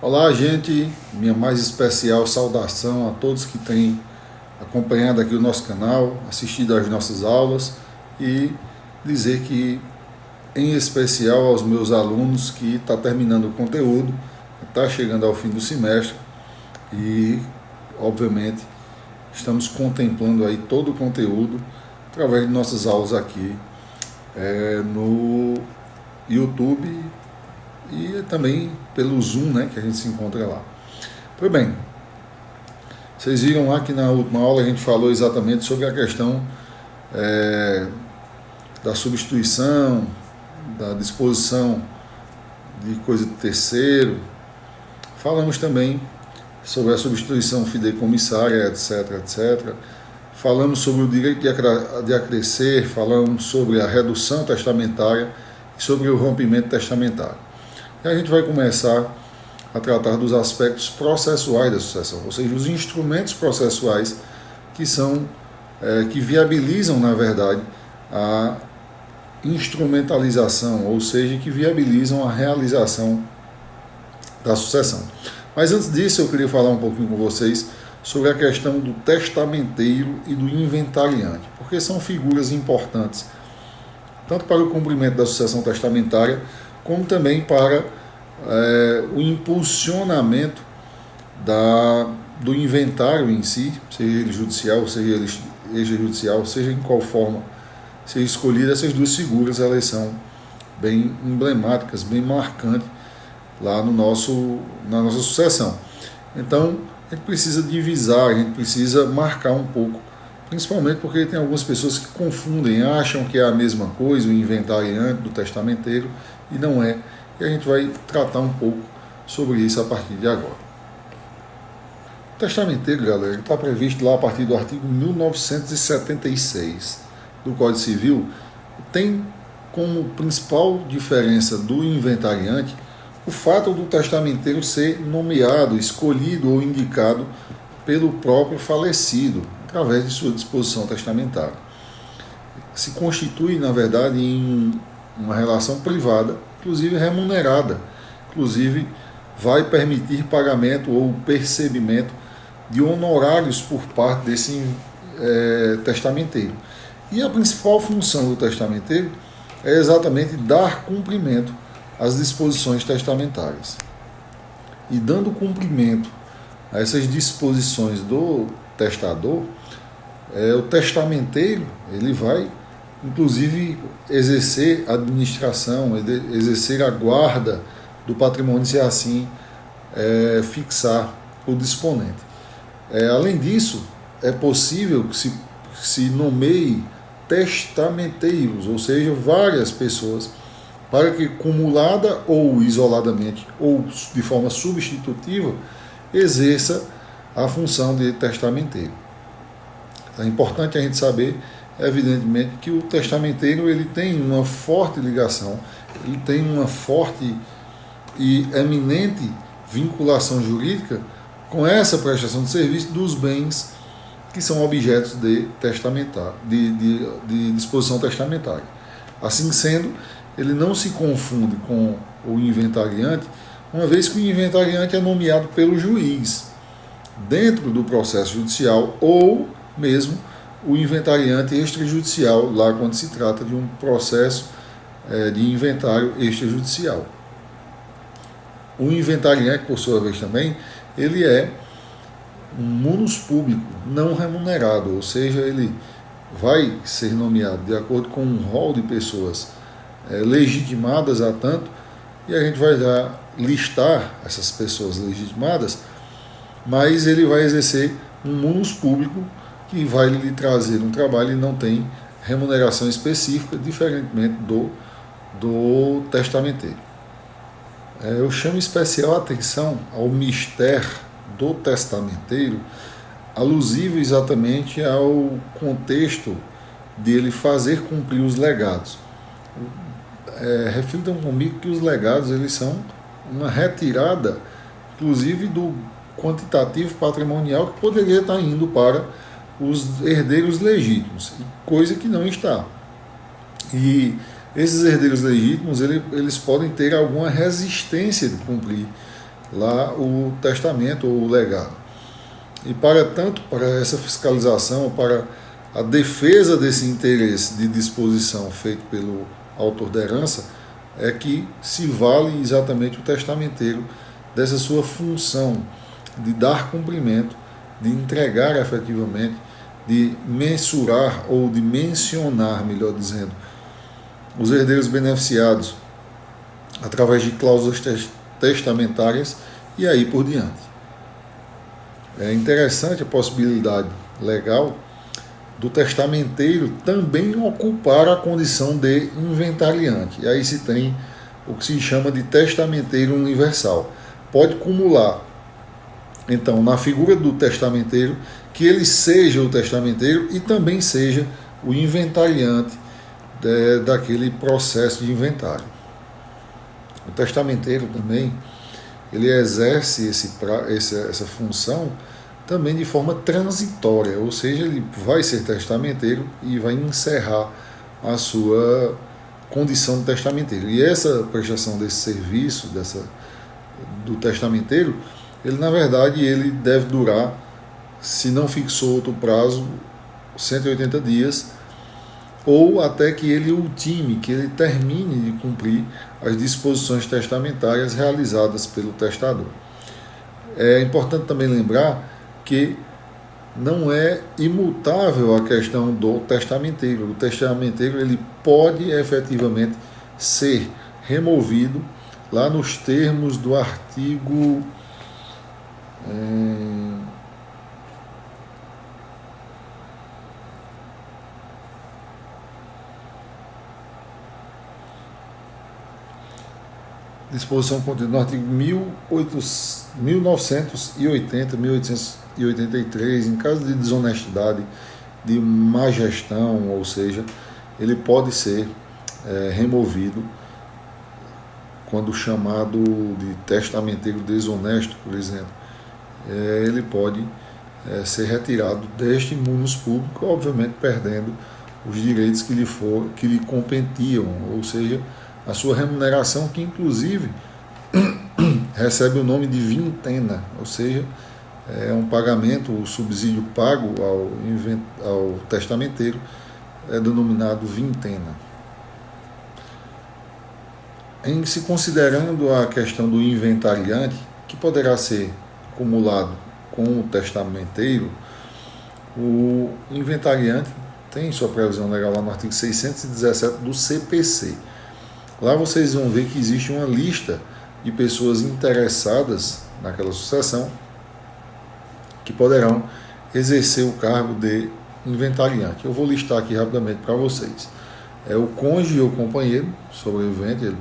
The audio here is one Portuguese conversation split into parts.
Olá, gente, minha mais especial saudação a todos que têm acompanhado aqui o nosso canal, assistido às nossas aulas e dizer que, em especial aos meus alunos que estão terminando o conteúdo, está chegando ao fim do semestre e, obviamente, estamos contemplando aí todo o conteúdo através de nossas aulas aqui no YouTube e também pelo Zoom, né, que a gente se encontra lá. Pois bem, vocês viram lá que na última aula a gente falou exatamente sobre a questão da substituição, da disposição de coisa de terceiro. Falamos também sobre a substituição fideicomissária, etc, etc. Falamos sobre o direito de acrescer, falamos sobre a redução testamentária e sobre o rompimento testamentário. E a gente vai começar a tratar dos aspectos processuais da sucessão, ou seja, os instrumentos processuais que viabilizam, na verdade, a instrumentalização, ou seja, que viabilizam a realização da sucessão. Mas antes disso, eu queria falar um pouquinho com vocês sobre a questão do testamenteiro e do inventariante, porque são figuras importantes, tanto para o cumprimento da sucessão testamentária, como também para o impulsionamento do inventário em si, seja ele judicial, seja ele extrajudicial, seja em qual forma seja escolhida. Essas duas figuras, elas são bem emblemáticas, bem marcantes lá na nossa sucessão. Então, a gente precisa divisar, a gente precisa marcar um pouco, principalmente porque tem algumas pessoas que confundem, acham que é a mesma coisa, o inventariante do testamenteiro, e não é. E a gente vai tratar um pouco sobre isso a partir de agora. O testamenteiro, galera, está previsto lá a partir do artigo 1976 do Código Civil, tem como principal diferença do inventariante o fato do testamenteiro ser nomeado, escolhido ou indicado pelo próprio falecido, através de sua disposição testamentária. Se constitui, na verdade, em uma relação privada, inclusive remunerada, inclusive vai permitir pagamento ou percebimento de honorários por parte desse testamenteiro. E a principal função do testamenteiro é exatamente dar cumprimento às disposições testamentárias. E dando cumprimento a essas disposições do testador, o testamenteiro ele vai inclusive exercer a administração, exercer a guarda do patrimônio, se assim fixar o disponente. Além disso, é possível que se nomeie testamenteiros, ou seja, várias pessoas, para que, cumulada ou isoladamente, ou de forma substitutiva, exerça a função de testamenteiro. É importante a gente saber, evidentemente, que o testamenteiro ele tem uma forte ligação, ele tem uma forte e eminente vinculação jurídica com essa prestação de serviço dos bens que são objetos de disposição testamentária. Assim sendo, ele não se confunde com o inventariante, uma vez que o inventariante é nomeado pelo juiz dentro do processo judicial, ou mesmo o inventariante extrajudicial, lá quando se trata de um processo de inventário extrajudicial. O inventariante, por sua vez também, ele é um munus público não remunerado, ou seja, ele vai ser nomeado de acordo com um rol de pessoas legitimadas a tanto, e a gente vai já listar essas pessoas legitimadas, mas ele vai exercer um munus público que vai lhe trazer um trabalho e não tem remuneração específica, diferentemente do testamenteiro. Eu chamo especial atenção ao mistério do testamenteiro, alusivo exatamente ao contexto dele fazer cumprir os legados. Reflitam comigo que os legados eles são uma retirada, inclusive, do quantitativo patrimonial que poderia estar indo para os herdeiros legítimos, coisa que não está. E esses herdeiros legítimos eles podem ter alguma resistência de cumprir lá o testamento ou o legado. E para tanto, para essa fiscalização, para a defesa desse interesse de disposição feito pelo autor da herança, é que se vale exatamente o testamenteiro dessa sua função de dar cumprimento, de entregar efetivamente, de mensurar ou de mencionar, melhor dizendo, os herdeiros beneficiados através de cláusulas testamentárias e aí por diante. É interessante a possibilidade legal do testamenteiro também ocupar a condição de inventariante. E aí se tem o que se chama de testamenteiro universal. Pode cumular, então, na figura do testamenteiro, que ele seja o testamenteiro e também seja o inventariante daquele processo de inventário. O testamenteiro também, ele exerce essa função também de forma transitória, ou seja, ele vai ser testamenteiro e vai encerrar a sua condição de testamenteiro. E essa prestação desse serviço, do testamenteiro, ele na verdade ele deve durar, se não fixou outro prazo, 180 dias, ou até que ele ultime, que ele termine de cumprir as disposições testamentárias realizadas pelo testador. É importante também lembrar que não é imutável a questão do testamenteiro. O testamenteiro ele pode efetivamente ser removido lá nos termos do artigo disposição contida no artigo 1980, 1883, em caso de desonestidade, de má gestão, ou seja, ele pode ser removido quando chamado de testamenteiro desonesto, por exemplo. Ele pode ser retirado deste munus público, obviamente perdendo os direitos que lhe competiam, ou seja, a sua remuneração, que inclusive recebe o nome de vintena, ou seja, é um pagamento, o subsídio pago ao testamenteiro é denominado vintena. Em se considerando a questão do inventariante, que poderá ser acumulado com o testamenteiro, o inventariante tem sua previsão legal lá no artigo 617 do CPC. Lá vocês vão ver que existe uma lista de pessoas interessadas naquela sucessão que poderão exercer o cargo de inventariante. Eu vou listar aqui rapidamente para vocês. É o cônjuge ou companheiro sobrevivente, ele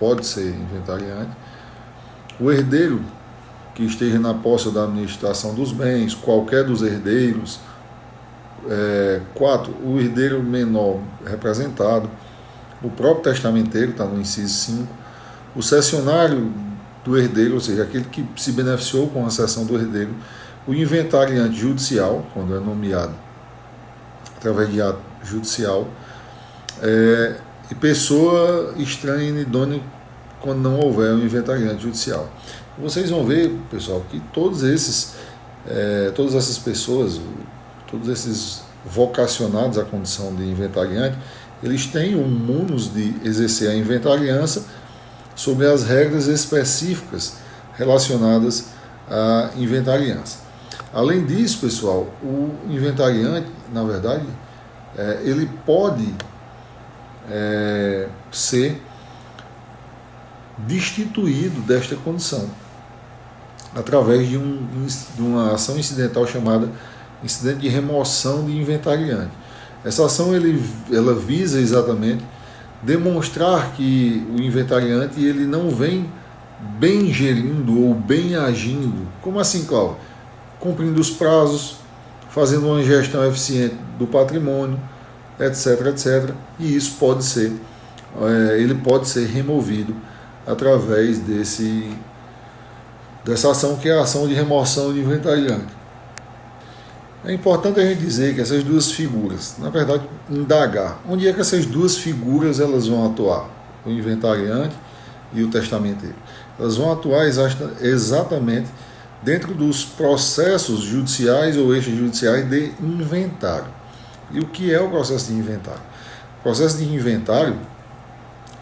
pode ser inventariante. O herdeiro que esteja na posse da administração dos bens, qualquer dos herdeiros. 4. O herdeiro menor representado. O próprio testamenteiro, está no inciso 5, o cessionário do herdeiro, ou seja, aquele que se beneficiou com a cessão do herdeiro, o inventariante judicial, quando é nomeado através de ato judicial, e pessoa estranha e inidônea quando não houver um inventariante judicial. Vocês vão ver, pessoal, que todas essas pessoas, todos esses vocacionados à condição de inventariante, eles têm um munus de exercer a inventariança sobre as regras específicas relacionadas à inventariança. Além disso, pessoal, o inventariante, na verdade, ele pode ser destituído desta condição através de uma ação incidental chamada incidente de remoção de inventariante. Essa ação ela visa exatamente demonstrar que o inventariante ele não vem bem gerindo ou bem agindo. Como assim, Cláudio? Cumprindo os prazos, fazendo uma gestão eficiente do patrimônio, etc, etc. E isso pode ser, ele pode ser removido através dessa ação, que é a ação de remoção de inventariante. É importante a gente dizer que essas duas figuras, na verdade, indagar onde é que essas duas figuras elas vão atuar, o inventariante e o testamenteiro. elas vão atuar exatamente dentro dos processos judiciais ou extrajudiciais de inventário. E o que é o processo de inventário? O processo de inventário,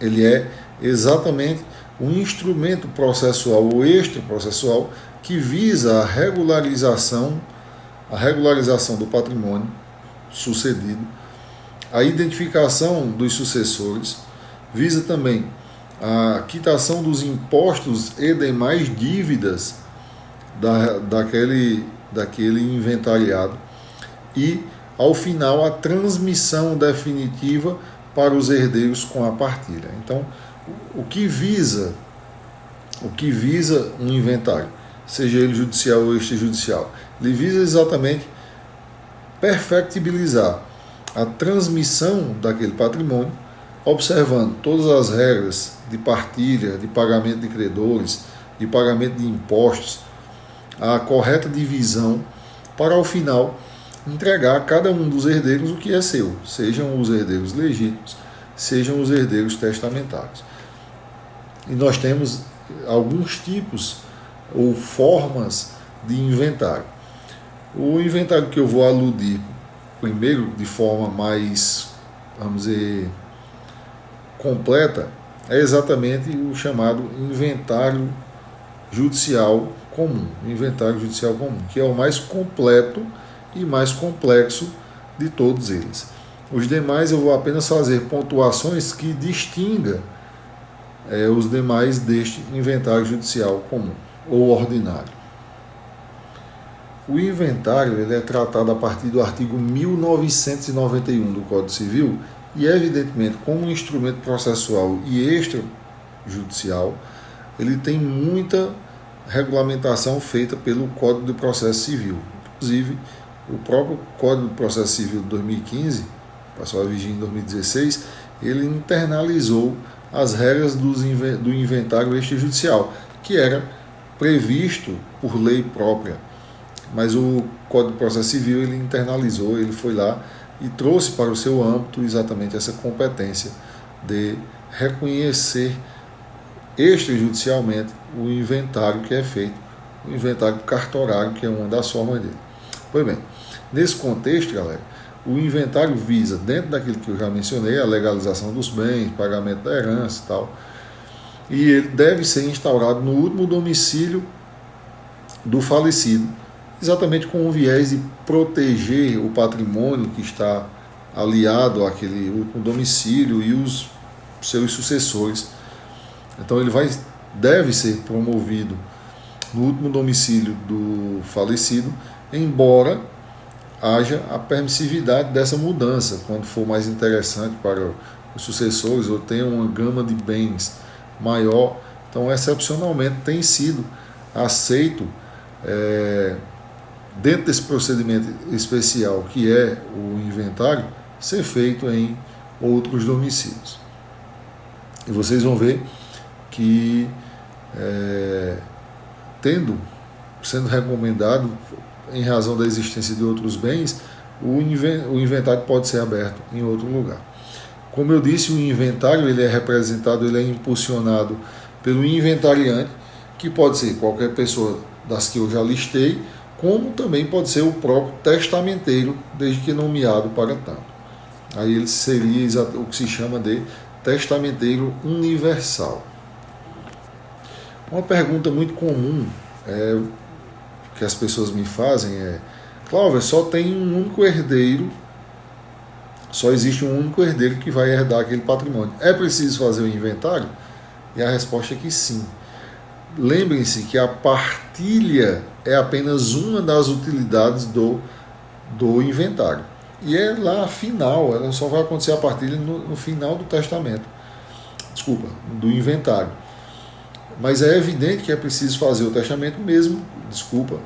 ele é exatamente um instrumento processual ou extraprocessual que visa a regularização do patrimônio sucedido, a identificação dos sucessores, visa também a quitação dos impostos e demais dívidas daquele inventariado e, ao final, a transmissão definitiva para os herdeiros com a partilha. Então, o que visa um inventário, seja ele judicial ou extrajudicial? Ele visa exatamente perfectibilizar a transmissão daquele patrimônio, observando todas as regras de partilha, de pagamento de credores, de pagamento de impostos, a correta divisão, para ao final entregar a cada um dos herdeiros o que é seu, sejam os herdeiros legítimos, sejam os herdeiros testamentários. E nós temos alguns tipos ou formas de inventário. O inventário que eu vou aludir primeiro de forma mais, vamos dizer, completa, é exatamente o chamado inventário judicial comum, que é o mais completo e mais complexo de todos eles. Os demais eu vou apenas fazer pontuações que distinga os demais deste inventário judicial comum ou ordinário. O inventário ele é tratado a partir do artigo 1991 do Código Civil e, evidentemente, como um instrumento processual e extrajudicial, ele tem muita regulamentação feita pelo Código de Processo Civil. Inclusive, o próprio Código de Processo Civil de 2015, passou a vigir em 2016, ele internalizou as regras do inventário extrajudicial, que era previsto por lei própria. Mas o Código de Processo Civil ele internalizou, ele foi lá e trouxe para o seu âmbito exatamente essa competência de reconhecer extrajudicialmente o inventário que é feito, o inventário cartorário, que é uma das formas dele. Pois bem, nesse contexto, galera, o inventário visa, dentro daquilo que eu já mencionei, a legalização dos bens, pagamento da herança e tal, e ele deve ser instaurado no último domicílio do falecido, exatamente com o viés de proteger o patrimônio que está aliado àquele último domicílio e os seus sucessores. Então ele deve ser promovido no último domicílio do falecido, embora haja a permissividade dessa mudança, quando for mais interessante para os sucessores ou tenha uma gama de bens maior. Então, excepcionalmente, tem sido aceito dentro desse procedimento especial que é o inventário, ser feito em outros domicílios. E vocês vão ver que sendo recomendado, em razão da existência de outros bens, o inventário pode ser aberto em outro lugar. Como eu disse, o inventário ele é representado, ele é impulsionado pelo inventariante, que pode ser qualquer pessoa das que eu já listei, como também pode ser o próprio testamenteiro, desde que nomeado para tanto. Aí ele seria o que se chama de testamenteiro universal. Uma pergunta muito comum que as pessoas me fazem é: Cláudio, só tem um único herdeiro, só existe um único herdeiro que vai herdar aquele patrimônio. É preciso fazer o inventário? E a resposta é que sim. Lembrem-se que a partilha é apenas uma das utilidades do inventário. E é lá final, ela só vai acontecer a partilha no final do testamento. Desculpa, do inventário. Mas é evidente que é preciso fazer o testamento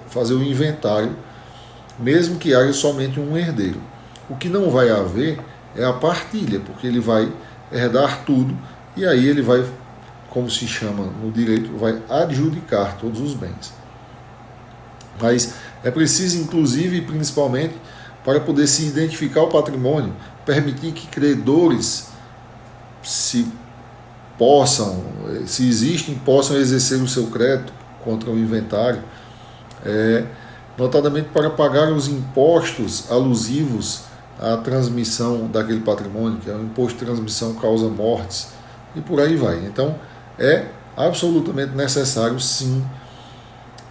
fazer o inventário, mesmo que haja somente um herdeiro. O que não vai haver é a partilha, porque ele vai herdar tudo e aí ele vai, como se chama no direito, vai adjudicar todos os bens. Mas é preciso, inclusive e principalmente, para poder se identificar o patrimônio, permitir que credores se se existem, possam exercer o seu crédito contra o inventário, notadamente para pagar os impostos alusivos à transmissão daquele patrimônio, que é o imposto de transmissão causa mortes, e por aí vai. Então, é absolutamente necessário, sim,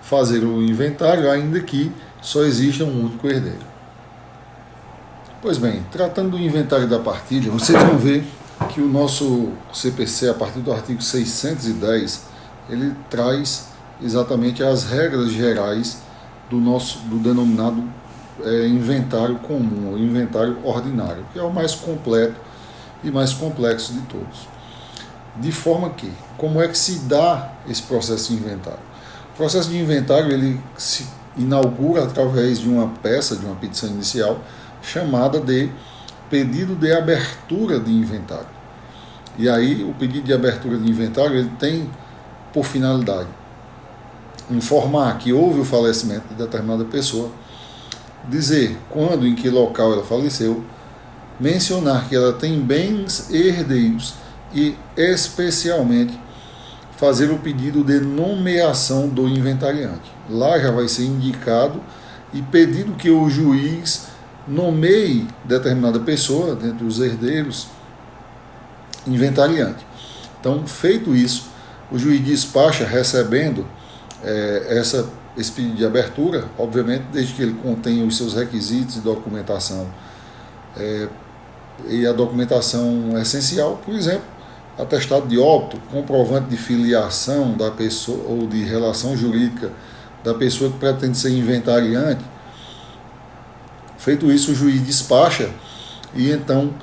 fazer o inventário, ainda que só exista um único herdeiro. Pois bem, tratando do inventário da partilha, vocês vão ver que o nosso CPC, a partir do artigo 610, ele traz exatamente as regras gerais do denominado inventário comum, ou inventário ordinário, que é o mais completo e mais complexo de todos. De forma que, como é que se dá esse processo de inventário? O processo de inventário ele se inaugura através de uma peça, de uma petição inicial, chamada de pedido de abertura de inventário. E aí o pedido de abertura de inventário ele tem por finalidade informar que houve o falecimento de determinada pessoa, dizer quando, em que local ela faleceu, mencionar que ela tem bens herdeiros e, especialmente, fazer o pedido de nomeação do inventariante. Lá já vai ser indicado e pedido que o juiz nomeie determinada pessoa, dentre os herdeiros, inventariante. Então, feito isso, o juiz despacha recebendo esse pedido de abertura, obviamente, desde que ele contenha os seus requisitos de documentação e a documentação essencial, por exemplo, atestado de óbito, comprovante de filiação da pessoa ou de relação jurídica da pessoa que pretende ser inventariante. Feito isso, o juiz despacha e então,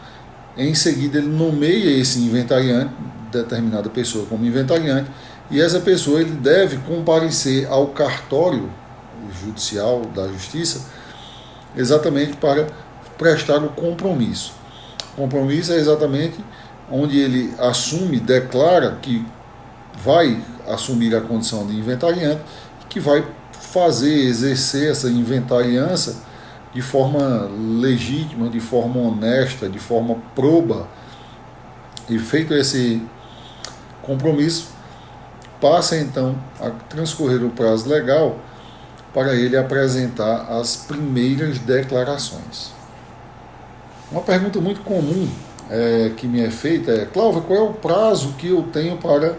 em seguida, ele nomeia esse inventariante, determinada pessoa como inventariante, e essa pessoa ele deve comparecer ao cartório judicial da Justiça exatamente para prestar o compromisso. O compromisso é exatamente onde ele assume, declara que vai assumir a condição de inventariante, que vai exercer essa inventariança de forma legítima, de forma honesta, de forma proba. E feito esse compromisso, passa então a transcorrer o prazo legal para ele apresentar as primeiras declarações. Uma pergunta muito comum que me é feita é: Cláudio, qual é o prazo que eu tenho para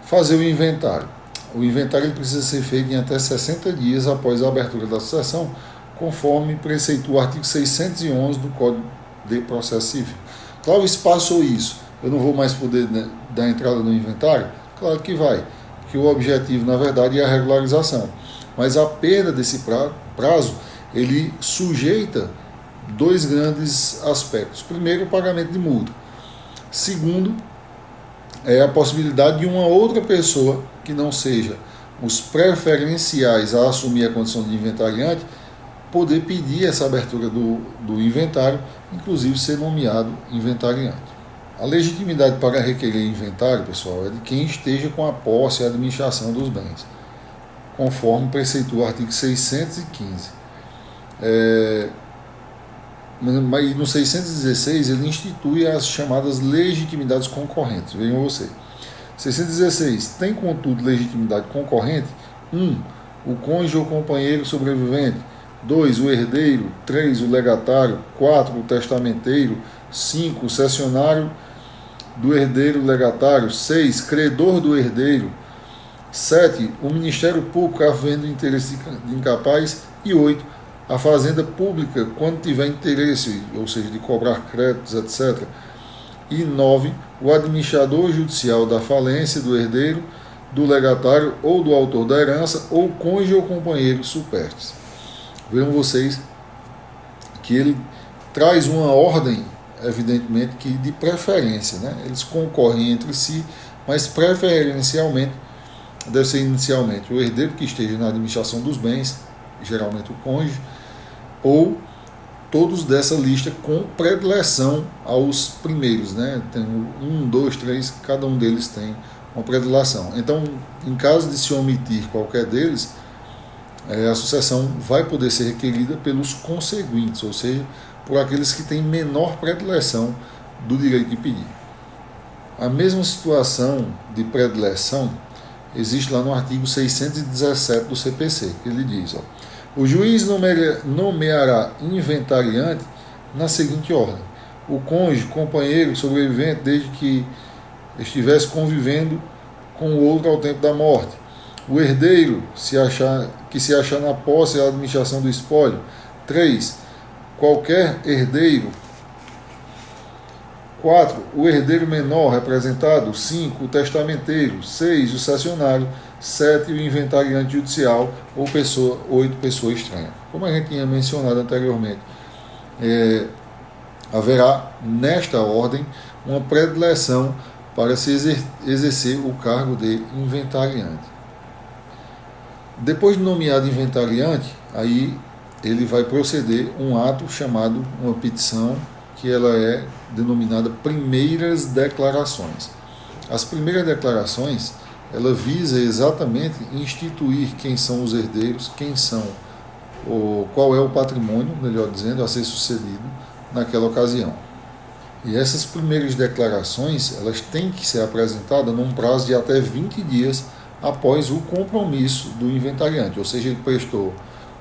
fazer o inventário? O inventário ele precisa ser feito em até 60 dias após a abertura da sucessão, conforme preceitua o artigo 611 do Código de Processo Civil. Cláudio, se passou isso, eu não vou mais poder dar entrada no inventário? Claro que vai, porque o objetivo, na verdade, é a regularização. Mas a perda desse prazo, ele sujeita dois grandes aspectos. Primeiro, o pagamento de multa. Segundo, é a possibilidade de uma outra pessoa, que não seja os preferenciais a assumir a condição de inventariante, poder pedir essa abertura do inventário, inclusive ser nomeado inventariante. A legitimidade para requerer inventário, pessoal, é de quem esteja com a posse e a administração dos bens, conforme preceitua o artigo 615. Mas no 616 ele institui as chamadas legitimidades concorrentes. Vejam você. 616 tem, contudo, legitimidade concorrente: 1. O cônjuge ou companheiro sobrevivente. 2. O herdeiro. 3. O legatário. 4. O testamenteiro. 5. O cessionário do herdeiro legatário. 6. Credor do herdeiro. 7. O Ministério Público havendo interesse de incapaz. E 8. A fazenda pública, quando tiver interesse, ou seja, de cobrar créditos, etc. E 9. O administrador judicial da falência do herdeiro, do legatário ou do autor da herança, ou cônjuge ou companheiro supérstite. Vejam vocês que ele traz uma ordem, evidentemente, que de preferência, né? Eles concorrem entre si, mas preferencialmente, deve ser inicialmente o herdeiro que esteja na administração dos bens, geralmente o cônjuge, ou todos dessa lista com predileção aos primeiros, né? Tem 1, 2, 3, cada um deles tem uma predileção. Então, em caso de se omitir qualquer deles, a sucessão vai poder ser requerida pelos conseguintes, ou seja, por aqueles que têm menor predileção do direito de pedir. A mesma situação de predileção existe lá no artigo 617 do CPC, que ele diz: o juiz nomeará inventariante na seguinte ordem: o cônjuge, companheiro, sobrevivente, desde que estivesse convivendo com o outro ao tempo da morte; o herdeiro, que se achar na posse e administração do espólio; 3. Qualquer herdeiro; 4. O herdeiro menor representado; 5. O testamenteiro; 6. O cessionário; 7. O inventariante judicial ou 8. Pessoa estranha. Como a gente tinha mencionado anteriormente, haverá nesta ordem uma predileção para se exercer o cargo de inventariante. Depois de nomeado inventariante, aí ele vai proceder um ato chamado uma petição, que ela é denominada primeiras declarações. As primeiras declarações, ela visa exatamente instituir quem são os herdeiros, qual é o patrimônio, melhor dizendo, a ser sucedido naquela ocasião. E essas primeiras declarações, elas têm que ser apresentadas num prazo de até 20 dias após o compromisso do inventariante, ou seja, ele prestou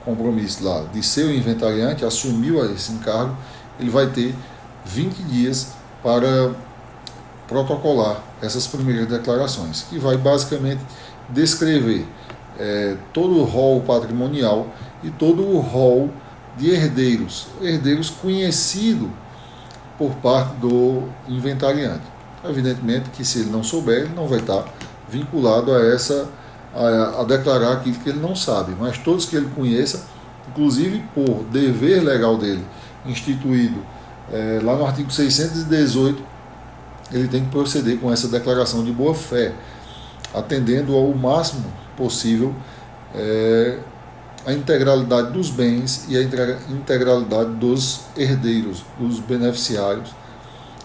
compromisso lá de ser o inventariante, assumiu esse encargo, ele vai ter 20 dias para protocolar essas primeiras declarações, que vai basicamente descrever todo o rol patrimonial e todo o rol de herdeiros conhecido por parte do inventariante. Evidentemente que se ele não souber, ele não vai estar vinculado a declarar aquilo que ele não sabe, mas todos que ele conheça, inclusive por dever legal dele, instituído lá no artigo 618, ele tem que proceder com essa declaração de boa-fé, atendendo ao máximo possível a integralidade dos bens e a integralidade dos herdeiros, dos beneficiários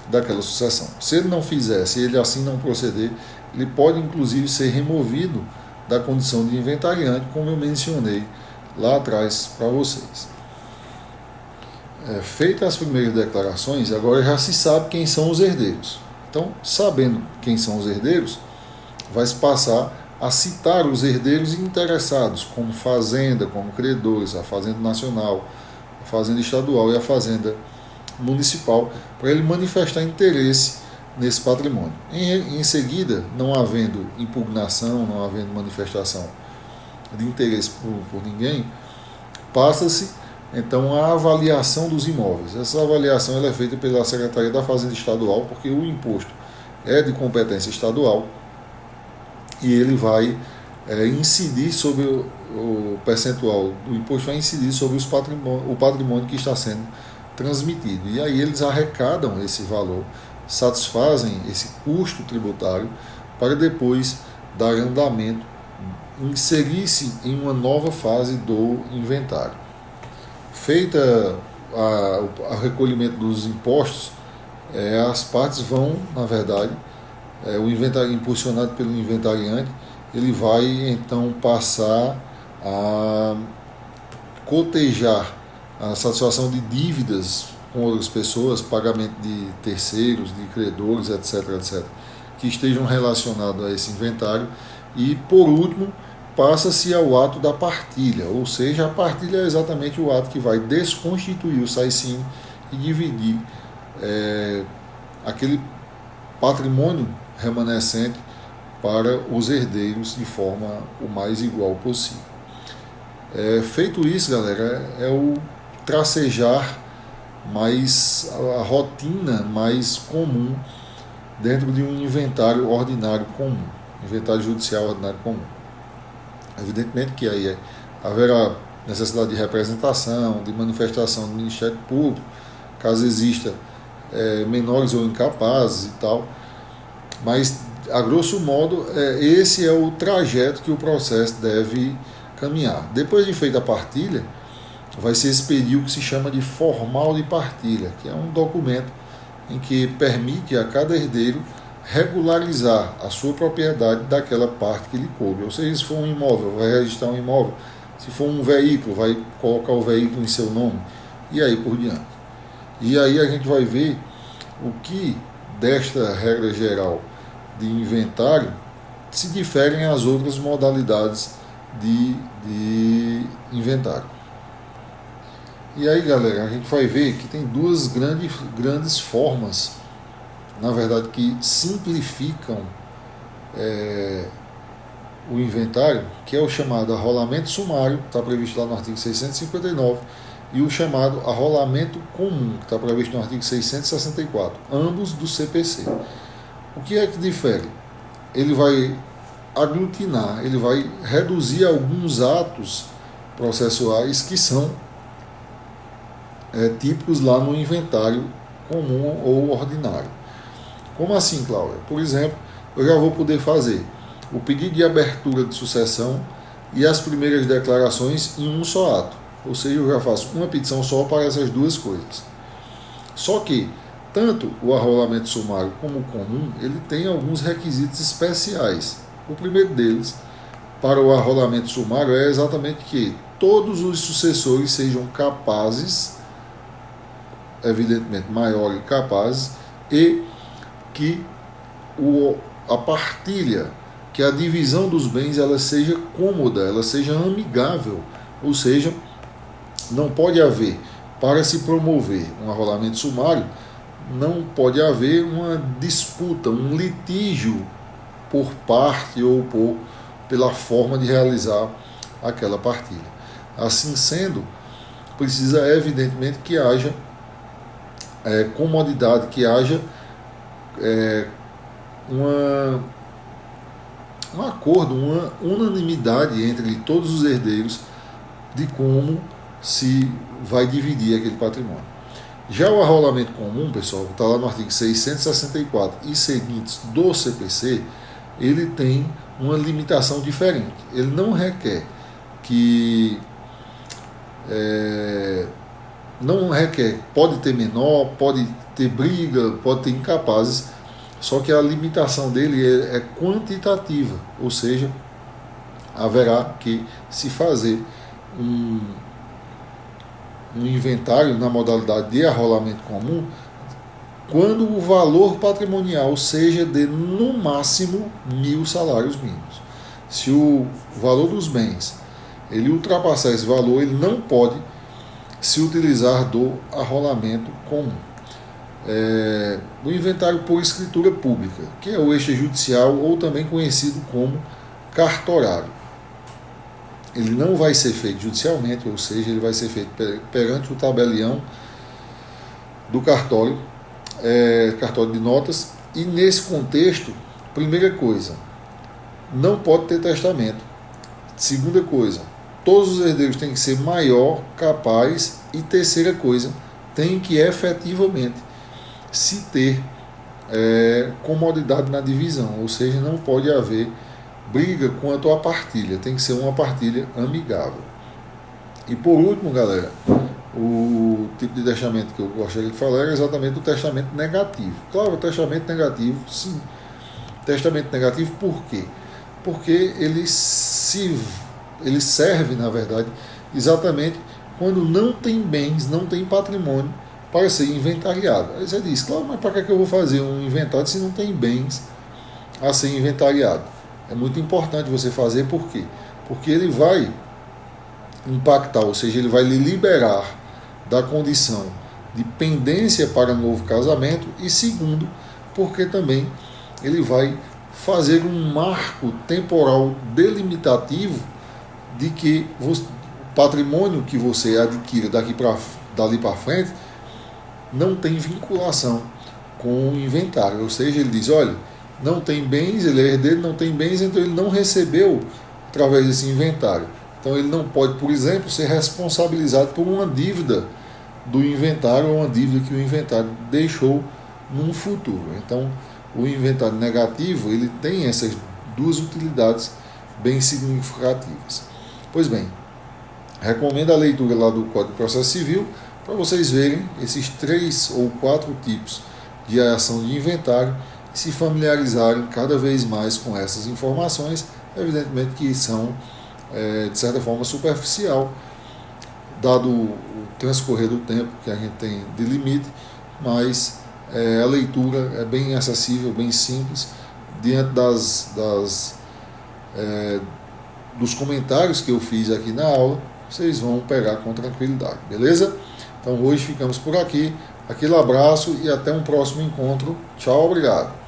daquela sucessão. Se ele não fizer, se ele assim não proceder, ele pode inclusive ser removido da condição de inventariante, como eu mencionei lá atrás para vocês. Feitas as primeiras declarações, agora já se sabe quem são os herdeiros. Então, sabendo quem são os herdeiros, vai se passar a citar os herdeiros interessados, como fazenda, como credores, a fazenda nacional, a fazenda estadual e a fazenda municipal, para ele manifestar interesse nesse patrimônio. Em seguida, não havendo impugnação, não havendo manifestação de interesse por ninguém, passa-se então a avaliação dos imóveis. Essa avaliação ela é feita pela Secretaria da Fazenda Estadual, porque o imposto é de competência estadual e ele vai incidir sobre o percentual do imposto, vai incidir sobre o patrimônio que está sendo transmitido. E aí eles arrecadam esse valor, satisfazem esse custo tributário para depois dar andamento, inserir-se em uma nova fase do inventário. Feita o recolhimento dos impostos, as partes vão, na verdade, o inventário impulsionado pelo inventariante, ele vai então passar a cotejar a satisfação de dívidas com outras pessoas, pagamento de terceiros, de credores, etc., etc., que estejam relacionados a esse inventário. E, por último, passa-se ao ato da partilha, ou seja, a partilha é exatamente o ato que vai desconstituir o SAICINE e dividir aquele patrimônio remanescente para os herdeiros de forma o mais igual possível. Feito isso, galera, é o tracejar a rotina mais comum dentro de um inventário ordinário comum, inventário judicial ordinário comum. Evidentemente que aí haverá necessidade de representação, de manifestação do Ministério Público, caso exista menores ou incapazes e tal, mas, a grosso modo, esse é o trajeto que o processo deve caminhar. Depois de feita a partilha, vai se expedir o que se chama de formal de partilha, que é um documento em que permite a cada herdeiro regularizar a sua propriedade daquela parte que lhe coube. Ou seja, se for um imóvel, vai registrar um imóvel. Se for um veículo, vai colocar o veículo em seu nome. E aí por diante. E aí a gente vai ver o que desta regra geral de inventário se diferem as outras modalidades de inventário. E aí, galera, a gente vai ver que tem duas grandes formas, na verdade, que simplificam o inventário, que é o chamado arrolamento sumário, que está previsto lá no artigo 659, e o chamado arrolamento comum, que está previsto no artigo 664, ambos do CPC. O que é que difere? Ele vai aglutinar, ele vai reduzir alguns atos processuais que são típicos lá no inventário comum ou ordinário. Como assim, Cláudia? Por exemplo, eu já vou poder fazer o pedido de abertura de sucessão e as primeiras declarações em um só ato. Ou seja, eu já faço uma petição só para essas duas coisas. Só que, tanto o arrolamento sumário como o comum, ele tem alguns requisitos especiais. O primeiro deles, para o arrolamento sumário, é exatamente que todos os sucessores sejam capazes, evidentemente maiores e capazes, e que a partilha, que a divisão dos bens, ela seja cômoda, ela seja amigável, ou seja, não pode haver, para se promover um arrolamento sumário, não pode haver uma disputa, um litígio por parte ou pela forma de realizar aquela partilha. Assim sendo, precisa evidentemente que haja comodidade, que haja um acordo, uma unanimidade entre todos os herdeiros de como se vai dividir aquele patrimônio. Já o arrolamento comum, pessoal, que está lá no artigo 664 e seguintes do CPC, ele tem uma limitação diferente. Ele não requer pode ter menor, pode ter briga, pode ter incapazes, só que a limitação dele é quantitativa, ou seja, haverá que se fazer um inventário na modalidade de arrolamento comum quando o valor patrimonial seja de, no máximo, 1.000 salários mínimos. Se o valor dos bens ele ultrapassar esse valor, ele não pode se utilizar do arrolamento comum. O inventário por escritura pública, que é o extrajudicial ou também conhecido como cartorário. Ele não vai ser feito judicialmente, ou seja, ele vai ser feito perante o tabelião do cartório de notas, e nesse contexto, primeira coisa, não pode ter testamento. Segunda coisa, todos os herdeiros têm que ser maior, capaz, e terceira coisa, tem que efetivamente se ter comodidade na divisão, ou seja, não pode haver briga quanto à partilha, tem que ser uma partilha amigável. E por último, galera, o tipo de testamento que eu gostaria de falar era exatamente o testamento negativo. Claro, o testamento negativo, sim. Testamento negativo por quê? Porque ele serve, na verdade, exatamente quando não tem bens, não tem patrimônio para ser inventariado. Aí você diz, claro, mas para que eu vou fazer um inventário se não tem bens a ser inventariado? É muito importante você fazer, por quê? Porque ele vai impactar, ou seja, ele vai lhe liberar da condição de pendência para novo casamento, e segundo, porque também ele vai fazer um marco temporal delimitativo de que o patrimônio que você adquira dali para frente não tem vinculação com o inventário, ou seja, ele diz, olha, não tem bens, ele é herdeiro, não tem bens, então ele não recebeu através desse inventário. Então ele não pode, por exemplo, ser responsabilizado por uma dívida do inventário ou uma dívida que o inventário deixou num futuro. Então o inventário negativo ele tem essas duas utilidades bem significativas. Pois bem, recomendo a leitura lá do Código de Processo Civil para vocês verem esses 3 ou 4 tipos de ação de inventário e se familiarizarem cada vez mais com essas informações, evidentemente que são, de certa forma, superficial, dado o transcorrer do tempo que a gente tem de limite, mas A leitura é bem acessível, bem simples, diante dos comentários que eu fiz aqui na aula, vocês vão pegar com tranquilidade, beleza? Então hoje ficamos por aqui, aquele abraço e até um próximo encontro. Tchau, obrigado.